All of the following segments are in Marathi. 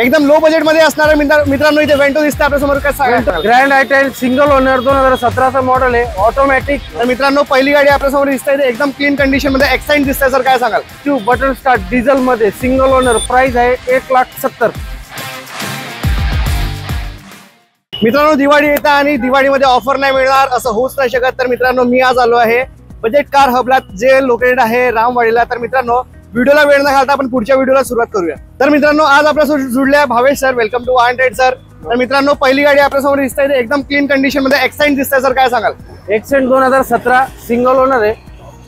एकदम लो बजेट मध्ये असणारे मित्रांनो इथे वेंटो दिसते आपल्या समोर. काय सांगा? ग्रँड आय10 सिंगल ओनर 2017 मॉडेल आहे, ऑटोमॅटिक. तर मित्रांनो पहिली गाडी आपल्या समोर दिसते एकदम क्लीन कंडिशन मध्ये एक्साइट दिसते सर. काय सांगाल? बटन स्टार्ट डिझेल मध्ये सिंगल ओनर, प्राइस आहे 1,70,000. मित्रांनो दिवाळी येते आणि दिवाळीमध्ये ऑफर नाही मिळणार असं होऊच नाही शकत. तर मित्रांनो मी आज आलो आहे बजेट कार हबला, जे लोकेटेड आहे रामवाडीला. तर मित्रांनो व्हिडिओला वेळ न घालता आपण पुढच्या व्हिडिओला सुरुवात करूया. तर मित्रांनो आज आपल्यासोबत जुळले आहे Bhavesh sir. Welcome to 100 sir. तर मित्रांनो पहिली गाडी आपल्यासमोर दिसते एकदम क्लीन कंडिशन मध्ये एक्साइट दिसते सर. काय सांगाल? एक्सेंट 2017 सिंगल ओनर आहे,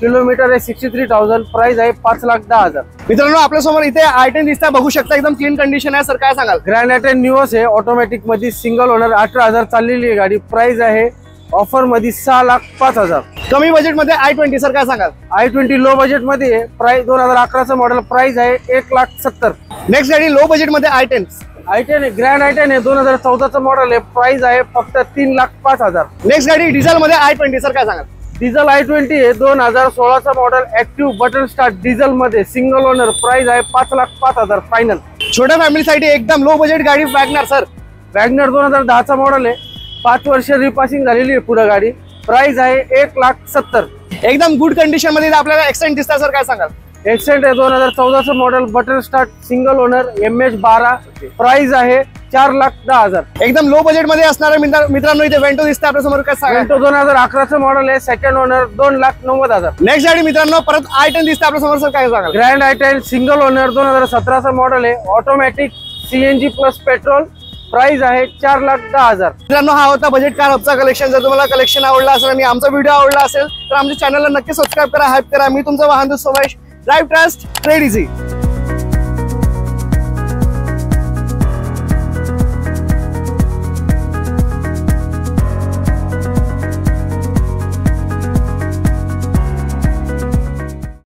किलोमीटर आहे 63,000, प्राइस आहे 5,10,000. मित्रांनो आपल्यासमोर इथे i10 दिसता, बघू शकता एकदम क्लीन कंडिशन आहे सर. काय सांगाल? ग्रँड आय10 न्यूअस आहे, ऑटोमॅटिक मध्ये सिंगल ओनर, 18,000 चाललेली आहे गाडी. प्राइस आहे ऑफर मध्ये 6,05,000. कमी बजेट मध्ये i20 सर. काय सांगाल? i20 लो बजेट मध्ये आहे, प्राइस 2011 मॉडेल, प्राइस आहे 1,70,000. नेक्स्ट गाडी लो बजेट मध्ये i10 आहे, ग्रँड आय10 आहे, 2014 मॉडेल आहे, प्राइस आहे फक्त 3,05,000. नेक्स्ट गाडी डिझेल मध्ये i20 सर. काय सांगाल? डिझेल i20 आहे, 2016 model, active, button start, diesel मध्ये सिंगल ओनर, प्राइस आहे 5,05,000 फायनल. छोट्या फॅमिलीसाठी एकदम लो बजेट गाडी वॅगनर सर. वॅगनर 2010 मॉडेल आहे, 5 वर्ष रिपासिंग झालेली आहे पुढे गाडी, प्राइस आहे 1,70,000. एकदम गुड कंडिशन मध्ये आपल्याला एक्सेंट दिसता सर. काय सांगाल? एक्सेंट आहे, 2014 model, button start, single owner, MH12, price आहे 4,10,000. एकदम लो बजेट मध्ये असणारे मित्रांनो इथे वेंटो दिसते आपल्या समोर. काय सांगाल? वेंटो 2011 मॉडेल आहे, सेकंड ओनर, 2,90,000. नेक्स्ट गाडी मित्रांनो परत i10 दिसते आपल्या समोर सर. काय सांगाल? ग्रँड आय10 सिंगल ओनर 2017 मॉडेल आहे, automatic, CNG plus petrol, price आहे 4,10,000. मित्रांनो हा होता बजेट कार हबचा कलेक्शन. जर तुम्हाला कलेक्शन आवडला असेल आणि आमचा व्हिडिओ आवडला असेल तर आमच्या चॅनलला नक्की सबस्क्राईब करा, हाईप करा. मी तुमचा वाहन Somesh. Drive trust, trade easy.